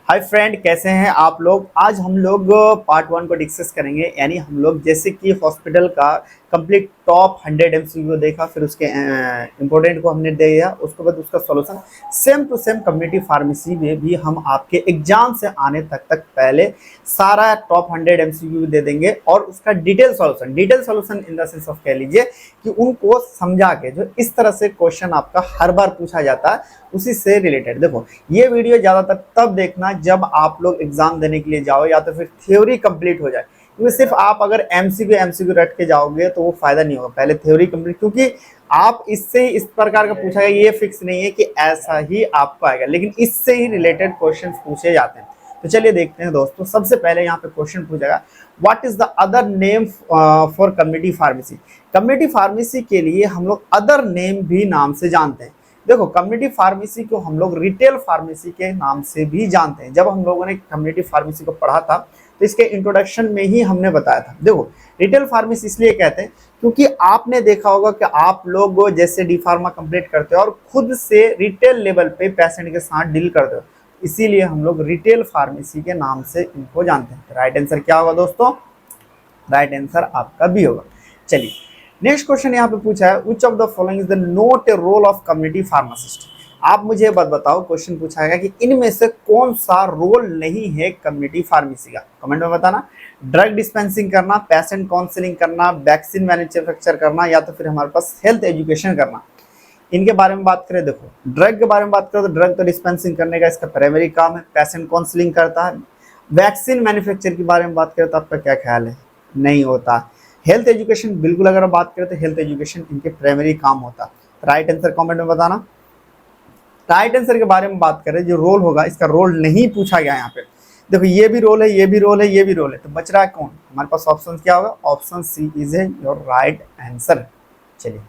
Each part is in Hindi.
हाय फ्रेंड, कैसे हैं आप लोग। आज हम लोग पार्ट 1 को डिस्कस करेंगे। यानी हम लोग जैसे कि हॉस्पिटल का कंप्लीट टॉप 100 एमसीक्यू देखा, फिर उसके इम्पोर्टेंट को हमने दे दिया, उसके बाद उसका solution same to same community pharmacy में भी हम आपके एग्जाम से आने तक पहले सारा टॉप 100 एमसीक्यू दे देंगे और उसका detail solution in the sense of कह लीजिए कि उनको समझा के जो इस तरह से क्वेश्चन आपका हर बार पूछा जाता है उसी से रिलेटेड। देखो, ये वीडियो ज़्यादातर तब देखना जब आप लोग एग्जाम देने के लिए जाओ या तो फिर थ्योरी कंप्लीट हो जाए, क्योंकि सिर्फ आप अगर एमसीक्यू रट के जाओगे तो वो फायदा नहीं होगा। पहले थ्योरी कंप्लीट, क्योंकि आप इससे ही इस प्रकार का पूछा गया, ये फिक्स नहीं है कि ऐसा ही आपको आएगा, लेकिन इससे ही रिलेटेड क्वेश्चन पूछे जाते हैं। तो चलिए देखते हैं दोस्तों। सबसे पहले यहाँ पे क्वेश्चन पूछेगा, what is the other name for community pharmacy. Community pharmacy के लिए हम लोग अदर नेम भी नाम से जानते हैं। देखो, कम्युनिटी फार्मेसी को हम लोग रिटेल फार्मेसी के नाम से भी जानते हैं। जब हम लोगों ने कम्युनिटी फार्मेसी को पढ़ा था तो इसके इंट्रोडक्शन में ही हमने बताया था। देखो, रिटेल फार्मेसी इसलिए कहते हैं क्योंकि आपने देखा होगा कि आप लोग जैसे डी फार्मा कंप्लीट करते हो और खुद से रिटेल लेवल पे पेशेंट के साथ डील करते हो, इसीलिए हम लोग रिटेल फार्मेसी के नाम से इनको जानते हैं। राइट आंसर क्या होगा दोस्तों? राइट आंसर आपका बी होगा। चलिए नेक्स्ट क्वेश्चन यहाँ पे पूछा है, which of the following is the not a role of community pharmacist. आप मुझे बात बताओ, क्वेश्चन पूछा है कि इनमें से कौन सा रोल नहीं है कम्युनिटी फार्मेसी का। कमेंट में बताना। ड्रग डिस्पेंसिंग करना, पेशेंट काउंसलिंग करना, वैक्सीन मैन्युफैक्चर करना, या तो फिर हमारे पास हेल्थ एजुकेशन करना। इनके बारे में बात करें, देखो ड्रग के बारे में बात करें तो ड्रग तो डिस्पेंसिंग करने का इसका प्राइमरी काम है, पेशेंट काउंसलिंग करता है। वैक्सीन मैन्युफैक्चर के बारे में बात करें तो आपका क्या ख्याल है? नहीं होता। हेल्थ एजुकेशन बिल्कुल, अगर बात करें तो हेल्थ एजुकेशन इनके प्राइमरी काम होता। राइट आंसर कमेंट में बताना। राइट आंसर के बारे में बात करें, जो रोल होगा इसका रोल नहीं पूछा गया यहाँ पे। देखो, ये भी रोल है, ये भी रोल है, ये भी रोल है, तो बच रहा है कौन? हमारे पास ऑप्शन क्या होगा? Option C is your right answer. चलिए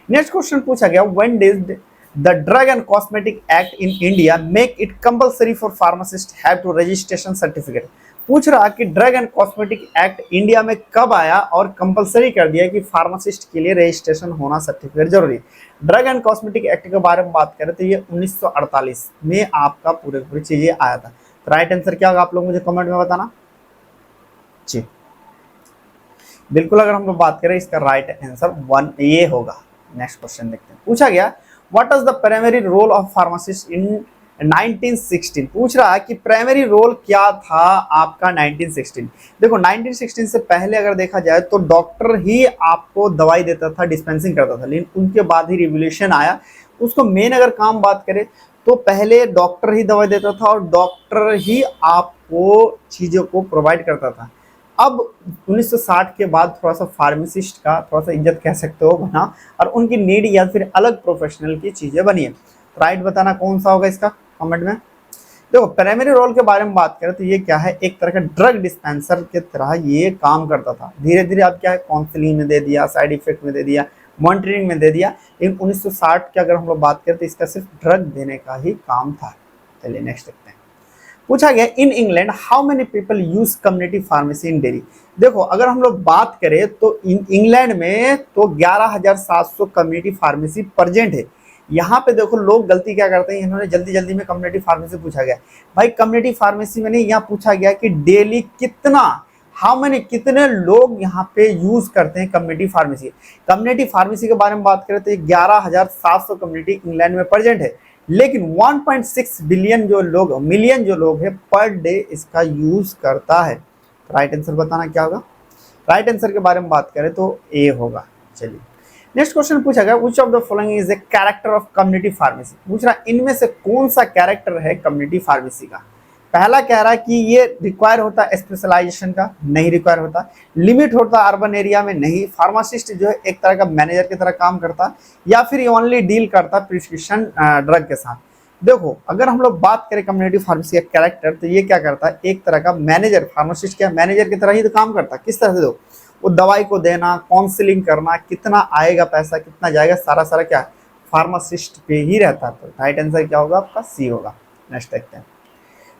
नेक्स्ट क्वेश्चन पूछा गया, when did the drug and cosmetic act in India make it compulsory for pharmacist have to registration certificate. पूछ रहा कि drug and cosmetic act India में कब आया और कंपलसरी कर दिया कि फार्मासिस्ट के लिए रजिस्ट्रेशन होना, सर्टिफिकेट जरूरी। ड्रग एंड कॉस्मेटिक एक्ट के बारे में बात करें तो ये 1948 में आपका पूरे चीजें आया था। तो राइट आंसर क्या होगा आप लोग मुझे कमेंट में बताना जी। बिल्कुल, अगर हम लोग बात करें इसका राइट आंसर 1 ये होगा। नेक्स्ट क्वेश्चन देखते हैं। पूछा गया, what is the primary role of pharmacist in 1916। पूछ रहा है कि प्राइमरी रोल क्या था आपका 1916। देखो, 1916 से पहले अगर देखा जाए तो डॉक्टर ही आपको दवाई देता था, डिस्पेंसिंग करता था, लेकिन उनके बाद ही रिवोल्यूशन आया। उसको मेन अगर काम बात करें तो पहले डॉक्टर ही दवाई देता था और डॉक्टर ही आपको चीज़ों को प्रोवाइड करता था। अब 1960 के बाद थोड़ा सा फार्मासिस्ट का थोड़ा सा इज्जत कह सकते हो बना, और उनकी नीड या फिर अलग प्रोफेशनल की चीज़ें बनी है। राइट बताना कौन सा होगा इसका कमेंट में। देखो, प्राइमरी रोल के बारे में बात करें तो ये क्या है, एक तरह का ड्रग डिस्पेंसर के तरह ये काम करता था। धीरे धीरे अब क्या है, काउंसलिंग में दे दिया, साइड इफेक्ट में दे दिया, मॉनिटरिंग में दे दिया, लेकिन 1960 की अगर हम लोग बात करें तो इसका सिर्फ ड्रग देने का ही काम था। चलिए नेक्स्ट देखते हैं। पूछा गया, in England how many people use community pharmacy in daily. देखो, अगर हम लोग बात करें तो इंग्लैंड में तो 11,700 कम्युनिटी फार्मेसी प्रेजेंट है। यहाँ पे देखो लोग गलती क्या करते हैं, इन्होंने जल्दी जल्दी में कम्युनिटी फार्मेसी पूछा गया। भाई कम्युनिटी फार्मेसी में नहीं, यहाँ पूछा गया कि डेली कितना, हाउ मेनी, कितने लोग यहाँ पे यूज करते हैं कम्युनिटी फार्मेसी। कम्युनिटी फार्मेसी के बारे में बात करें तो 11,700 कम्युनिटी इंग्लैंड में प्रेजेंट है, लेकिन 1.6 बिलियन मिलियन जो लोग हैं पर डे इसका यूज करता है। राइट आंसर बताना क्या होगा। राइट आंसर के बारे में बात करें तो ए होगा। चलिए नेक्स्ट क्वेश्चन पूछा गया, which of the following is a character of community pharmacy. पूछ रहा इनमें से कौन सा कैरेक्टर है कम्युनिटी फार्मेसी का। पहला कह रहा है कि ये रिक्वायर होता है स्पेशलाइजेशन का, नहीं रिक्वायर होता। लिमिट होता है अर्बन एरिया में, नहीं। फार्मासिस्ट जो है एक तरह का मैनेजर की तरह काम करता, या फिर ये ओनली डील करता प्रिस्क्रिप्शन ड्रग के साथ। देखो, अगर हम लोग बात करें कम्युनिटी फार्मेसी का कैरेक्टर तो ये क्या करता है, एक तरह का मैनेजर, फार्मासिस्ट क्या मैनेजर की तरह ही तो काम करता है। किस तरह से? दो वो दवाई को देना, काउंसलिंग करना, कितना आएगा पैसा, कितना जाएगा, सारा क्या फार्मासिस्ट पे ही रहता। तो राइट आंसर क्या होगा आपका? सी होगा। नेक्स्ट देखते हैं।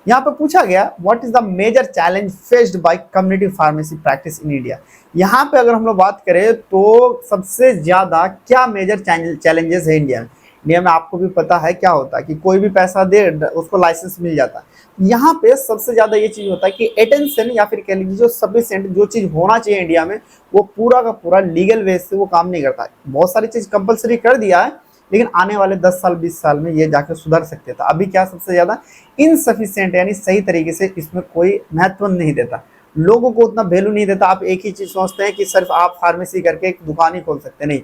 यहाँ पे पूछा गया, what is the major challenge faced by community pharmacy practice in India. यहाँ पे अगर हम लोग बात करें तो सबसे ज्यादा क्या मेजर चैलेंजेस है इंडिया में। आपको भी पता है क्या होता है कि कोई भी पैसा दे उसको लाइसेंस मिल जाता है। यहाँ पे सबसे ज्यादा ये चीज होता है कि अटेंशन या फिर कह लीजिए जो सफिशिएंट जो चीज होना चाहिए इंडिया में, वो पूरा का पूरा लीगल वे से वो काम नहीं करता है। बहुत सारी चीज कंपलसरी कर दिया है, लेकिन आने वाले 10 साल 20 साल में ये जाकर सुधर सकते थे। अभी क्या सबसे ज्यादा इनसफिशिएंट यानी सही तरीके से इसमें कोई महत्व नहीं देता, लोगों को उतना वैल्यू नहीं देता। आप एक ही चीज सोचते हैं कि सिर्फ आप फार्मेसी करके एक दुकान ही खोल सकते, नहीं।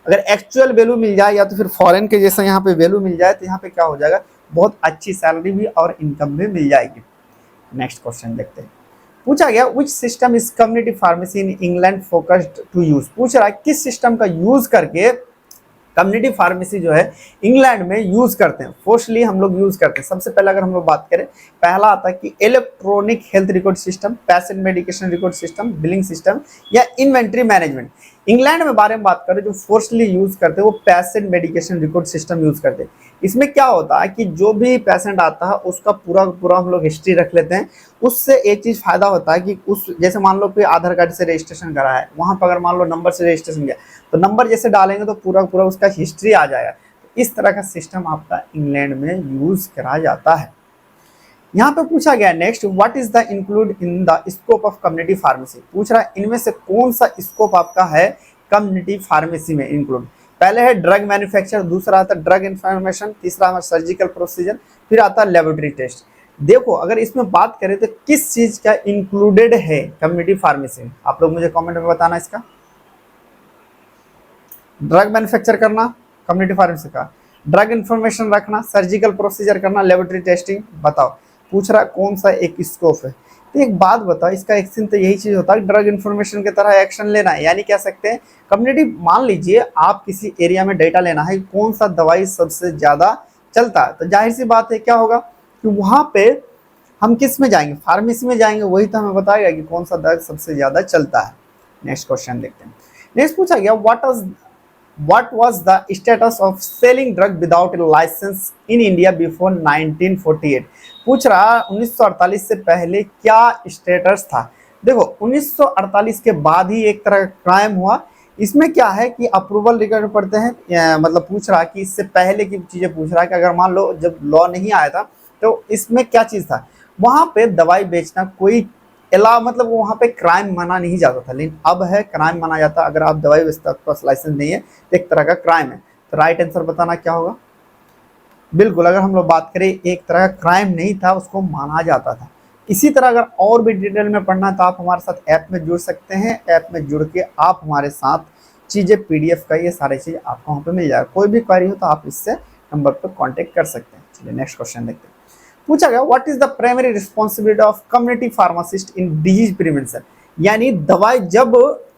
अगर एक्चुअल वैल्यू मिल जाए या तो फिर फॉरेन के जैसा यहाँ पे वैल्यू मिल जाए, तो यहाँ पे क्या हो जाएगा, बहुत अच्छी सैलरी भी और इनकम भी मिल जाएगी। नेक्स्ट क्वेश्चन देखते हैं। पूछा गया which system is community pharmacy in England focused to use. पूछ रहा है किस सिस्टम का यूज करके कम्युनिटी फार्मेसी जो है इंग्लैंड में यूज करते हैं, फोर्सली हम लोग यूज करते हैं। सबसे पहले अगर हम लोग बात करें, पहला आता है कि electronic health record system, patient medication record system, billing system या इन्वेंट्री मैनेजमेंट। इंग्लैंड में बारे में बात करें, जो फोर्सली यूज करते हैं वो patient medication record system use करते हैं। इसमें क्या होता है कि जो भी पेशेंट आता है उसका पूरा पूरा हम लोग हिस्ट्री रख लेते हैं। उससे एक चीज फायदा होता है कि उस जैसे मान लो कि आधार कार्ड से रजिस्ट्रेशन करा है, वहां पर अगर मान लो नंबर से रजिस्ट्रेशन किया, तो नंबर जैसे डालेंगे तो पूरा पूरा उसका हिस्ट्री आ जाएगा। इस तरह का सिस्टम आपका इंग्लैंड में यूज करा जाता है। यहाँ पे पूछा गया next, what is the include in the scope of community pharmacy. पूछ रहा है इनमें से कौन सा स्कोप आपका है कम्युनिटी फार्मेसी में इंक्लूड। पहले है ड्रग मैन्युफैक्चर, दूसरा आता है ड्रग इंफॉर्मेशन, तीसरा है सर्जिकल प्रोसीजर, फिर आता है लेबोरेटरी टेस्ट। देखो अगर इसमें बात करें तो किस चीज का इंक्लूडेड है कम्युनिटी फार्मेसी में, आप लोग मुझे कमेंट में बताना। इसका ड्रग मैन्युफैक्चर करना कम्युनिटी फार्मेसी का, ड्रग इंफॉर्मेशन रखना, सर्जिकल प्रोसीजर करना, लेबोरेटरी टेस्टिंग, बताओ। पूछ रहा कौन सा एक स्कोप है। तो एक बात बताओ, इसका एक्शन तो यही चीज होता है, ड्रग इन्फॉर्मेशन की तरह एक्शन लेना है। यानी कह सकते हैं कम्युनिटी, मान लीजिए आप किसी एरिया में डेटा लेना है कौन सा दवाई सबसे ज्यादा चलता है, तो जाहिर सी बात है क्या होगा कि वहां पे हम किस में जाएंगे, फार्मेसी में जाएंगे, वही तो हमें बताएगा कि कौन सा ड्रग सबसे ज्यादा चलता है। नेक्स्ट क्वेश्चन देखते हैं। नेक्स्ट पूछा गया what was the status of selling drug without a license in India before 1948। पूछ रहा 1948 से पहले क्या स्टेटस था। देखो 1948 के बाद ही एक तरह का क्राइम हुआ। इसमें क्या है कि अप्रूवल रिकॉर्ड पढ़ते हैं, मतलब पूछ रहा कि इससे पहले की चीजें पूछ रहा है कि अगर मान लो जब लॉ नहीं आया था तो इसमें क्या चीज था, वहां पे दवाई बेचना कोई मतलब वहाँ पे क्राइम माना नहीं जाता था, लेकिन अब है क्राइम माना जाता है। अगर आप दवाई बेचते आपके पास लाइसेंस नहीं है तो एक तरह का क्राइम है। तो राइट आंसर बताना क्या होगा। बिल्कुल, अगर हम लोग बात करें एक तरह का क्राइम नहीं था, उसको माना जाता था। इसी तरह अगर और भी डिटेल में पढ़ना है तो आप हमारे साथ ऐप में जुड़ सकते हैं। ऐप में जुड़ के आप हमारे साथ चीज़ें PDF का ये सारी चीज़ आपको वहाँ पे मिल जाएगा। कोई भी क्वेरी हो तो आप इससे नंबर पर कॉन्टेक्ट कर सकते हैं। चलिए नेक्स्ट क्वेश्चन देखते हैं। पूछा गया what is the primary responsibility of community pharmacist in disease prevention. यानी दवाई जब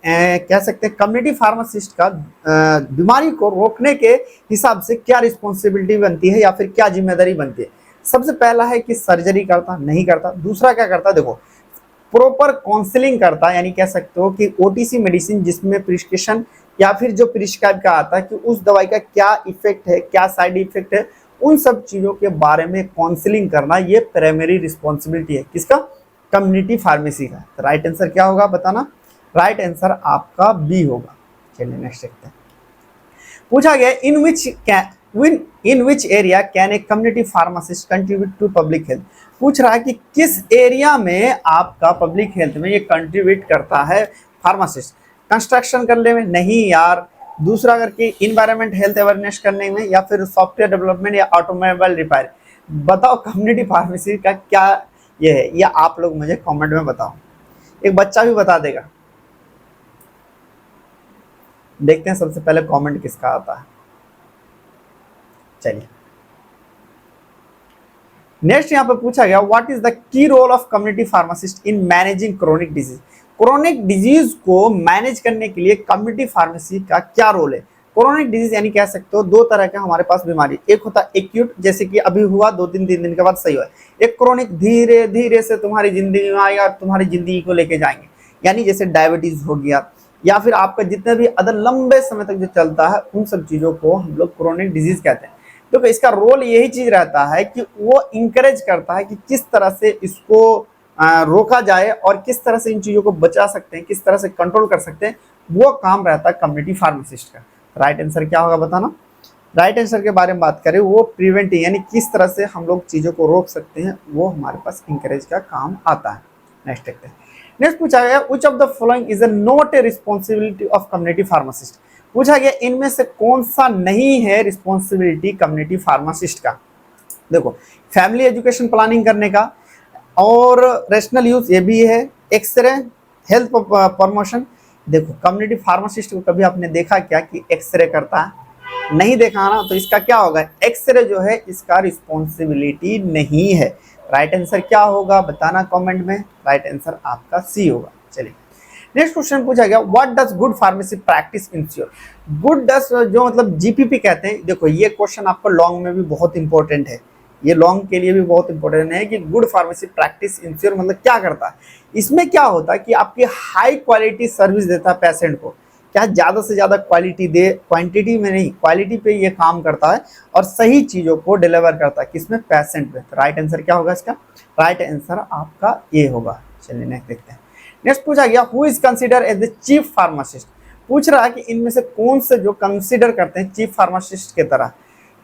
कह सकते हैं कम्युनिटी फार्मासिस्ट का बीमारी को रोकने के हिसाब से क्या रिस्पॉन्सिबिलिटी बनती है या फिर क्या जिम्मेदारी बनती है। सबसे पहला है कि सर्जरी करता नहीं करता। दूसरा क्या करता, देखो प्रॉपर काउंसलिंग करता, यानी कह सकते हो कि OTC मेडिसिन जिसमें प्रिस्क्रिप्शन या फिर जो प्रिस्क्राइब का आता है कि उस दवाई का क्या इफेक्ट है, क्या साइड इफेक्ट है, उन सब चीजों के बारे में काउंसलिंग करना, ये प्राइमरी रिस्पॉन्सिबिलिटी है किसका, कम्युनिटी फार्मेसी का। तो राइट आंसर क्या होगा बताना। राइट आंसर आपका बी होगा। चलिए नेक्स्ट देखते हैं। पूछा गया in which area can a community pharmacist contribute to public health. पूछ रहा है कि किस एरिया में आपका पब्लिक हेल्थ में ये कंट्रीब्यूट करता है फार्मासिस्ट। कंस्ट्रक्शन करने में नहीं यार, दूसरा करके इन्वायरमेंट हेल्थ अवेयरनेस करने में, या फिर सॉफ्टवेयर डेवलपमेंट या ऑटोमोबाइल रिपेयर। बताओ कम्युनिटी फार्मेसी का क्या ये है, या आप लोग मुझे कमेंट में बताओ। एक बच्चा भी बता देगा। देखते हैं सबसे पहले कमेंट किसका आता है। चलिए नेक्स्ट यहाँ पे पूछा गया what is the key role of community pharmacist in managing chronic disease. Chronic disease को मैनेज करने के लिए कम्युनिटी फार्मेसी का क्या रोल है। क्रोनिक डिजीज यानी कह सकते हो दो तरह का हमारे पास बीमारी, एक होता है एक्यूट जैसे कि अभी हुआ 2-3 दिन के बाद सही हुआ, एक क्रोनिक धीरे धीरे से तुम्हारी जिंदगी में आएगा, तुम्हारी जिंदगी को लेके जाएंगे, यानी जैसे डायबिटीज हो गया या फिर आपका जितने भी अदर लंबे समय तक जो चलता है, उन सब चीजों को हम लोग क्रोनिक डिजीज कहते हैं। तो इसका रोल यही चीज रहता है कि वो इंकरेज करता है कि किस तरह से इसको रोका जाए और किस तरह से इन चीजों को बचा सकते हैं, किस तरह से कंट्रोल कर सकते हैं, वो काम रहता है कम्युनिटी फार्मासिस्ट का। राइट आंसर क्या होगा बताना। राइट आंसर के बारे में बात करें, वो प्रिवेंटिंग यानी किस तरह से हम लोग चीज़ों को रोक सकते हैं, वो हमारे पास इंकरेज का काम आता है। नेक्स्ट देखते हैं। नेक्स्ट पूछा गया which of the following is not a responsibility of community pharmacist. पूछा गया इनमें से कौन सा नहीं है रिस्पॉन्सिबिलिटी कम्युनिटी फार्मासिस्ट का। देखो, फैमिली एजुकेशन प्लानिंग करने का, और रेशनल यूज ये भी है, एक्सरे, हेल्थ प्रमोशन। देखो, कम्युनिटी फार्मासिस्ट को कभी आपने देखा क्या कि एक्सरे करता है? नहीं देखा ना, तो इसका क्या होगा, एक्सरे जो है इसका रिस्पॉन्सिबिलिटी नहीं है। राइट आंसर क्या होगा बताना कमेंट में। राइट आंसर आपका सी होगा। चलिए नेक्स्ट क्वेश्चन पूछा गया what does good pharmacy practice ensure. Good does जो मतलब जीपीपी कहते हैं। देखो, ये क्वेश्चन आपको लॉन्ग में भी बहुत इंपॉर्टेंट है, ये लॉन्ग के लिए भी बहुत इंपॉर्टेंट है कि गुड फार्मेसी प्रैक्टिस इंश्योर मतलब क्या करता है। इसमें क्या होता है कि आपकी हाई क्वालिटी सर्विस देता है पेशेंट को, क्या ज़्यादा से ज़्यादा क्वालिटी दे, क्वांटिटी में नहीं क्वालिटी पे ये काम करता है, और सही चीज़ों को डिलीवर करता है किसमें, पेशेंट पे। तो राइट आंसर क्या होगा इसका, राइट आंसर आपका ए होगा। चलिए नेक्स्ट देखते हैं। नेक्स्ट पूछा गया who is consider as the chief pharmacist. पूछ रहा है कि इनमें से कौन से जो कंसिडर करते हैं चीफ फार्मासिस्ट के तरह।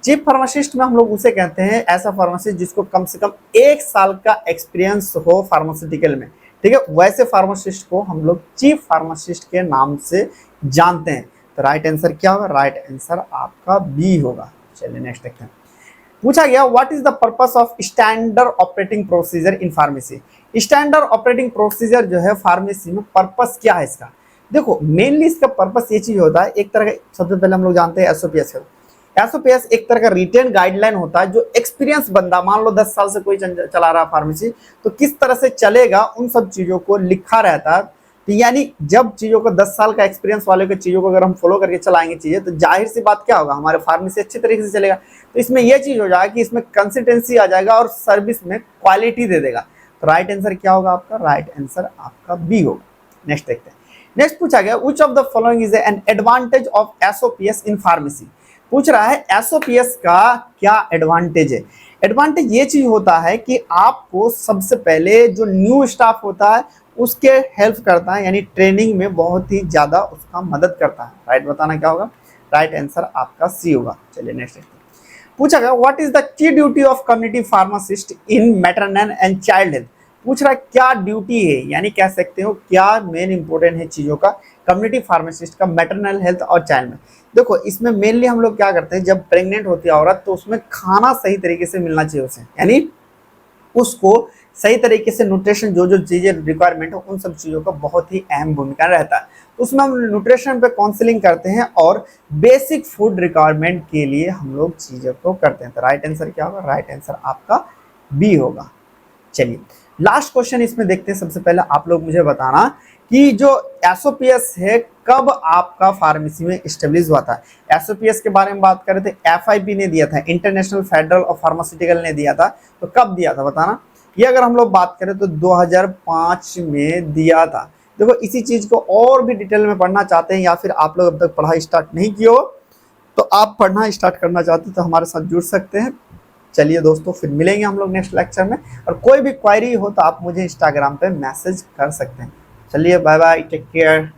चीफ फार्मासिस्ट में हम लोग उसे कहते हैं ऐसा फार्मासिस्ट जिसको कम से कम 1 साल का एक्सपीरियंस हो फार्मास्यूटिकल में, ठीक है, वैसे फार्मासिस्ट को हम लोग चीफ फार्मासिस्ट के नाम से जानते हैं। तो राइट आंसर क्या होगा, राइट आंसर आपका बी होगा। चलिए नेक्स्ट देखते हैं। पूछा गया what is the purpose of standard operating procedure in pharmacy. Standard operating procedure जो है फार्मेसी में पर्पस क्या है इसका। देखो, मेनली इसका पर्पस ये चीज होता है, एक तरह का सबसे पहले हम लोग जानते हैं एसओपीएस है। एसओपीएस एक तरह का रिटेन गाइडलाइन होता है जो एक्सपीरियंस बंदा, मान लो 10 साल से कोई चला रहा फार्मेसी, तो किस तरह से चलेगा उन सब चीजों को लिखा रहता है। तो यानी जब चीजों को 10 साल का एक्सपीरियंस वाले को चीजों को अगर हम फॉलो करके चलाएंगे चीजें, तो जाहिर सी बात क्या होगा, हमारे फार्मेसी अच्छी तरीके से चलेगा। तो इसमें यह चीज हो जाएगा कि इसमें कंसिस्टेंसी आ जाएगा और सर्विस में क्वालिटी दे देगा। तो राइट आंसर क्या होगा आपका, राइट आंसर आपका बी होगा। नेक्स्ट देखते हैं। नेक्स्ट पूछा गया which of the following is an advantage of SOPs in pharmacy. पूछ रहा है एसओपीएस का क्या एडवांटेज है। एडवांटेज ये चीज होता है कि आपको सबसे पहले जो न्यू स्टाफ होता है उसके हेल्प करता है, यानी ट्रेनिंग में बहुत ही ज्यादा उसका मदद करता है। राइट बताना क्या होगा, राइट आंसर आपका सी होगा। चलिए नेक्स्ट देखते हैं। पूछा गया व्हाट इज द की duty of community pharmacist in maternal and child health. पूछ रहा है क्या ड्यूटी है, यानी कह सकते हो क्या मेन इंपॉर्टेंट है चीजों का कम्युनिटी फार्मासिस्ट का मैटरनल हेल्थ और चाइल्ड में। देखो, इसमें मेनली हम लोग क्या करते हैं, जब प्रेग्नेंट होती है औरत तो उसमें खाना सही तरीके से मिलना चाहिए उसे, यानी उसको सही तरीके से न्यूट्रिशन जो जो चीजें रिक्वायरमेंट हो उन सब चीज़ों का बहुत ही अहम भूमिका रहता है। तो उसमें हम न्यूट्रिशन पे काउंसलिंग करते हैं और बेसिक फूड रिक्वायरमेंट के लिए हम लोग चीज़ों को करते हैं। तो राइट आंसर क्या होगा, राइट आंसर आपका बी होगा। चलिए लास्ट क्वेश्चन इसमें देखते हैं। सबसे पहले आप लोग मुझे बताना कि जो एसओपीएस है कब आपका फार्मेसी में स्टेब्लिश हुआ था। एसओपीएस के बारे में बात करें तो एफआईपी ने दिया था, इंटरनेशनल फेडरल ऑफ फार्मास्यूटिकल ने दिया था। तो कब दिया था बताना। ये अगर हम लोग बात करें तो 2005 में दिया था। देखो, इसी चीज को और भी डिटेल में पढ़ना चाहते हैं या फिर आप लोग अब तक पढ़ाई स्टार्ट नहीं किए हो तो आप पढ़ना स्टार्ट करना चाहते हैं तो हमारे साथ जुड़ सकते हैं। चलिए दोस्तों, फिर मिलेंगे हम लोग नेक्स्ट लेक्चर में, और कोई भी क्वेरी हो तो आप मुझे इंस्टाग्राम पे मैसेज कर सकते हैं। चलिए बाय बाय, टेक केयर।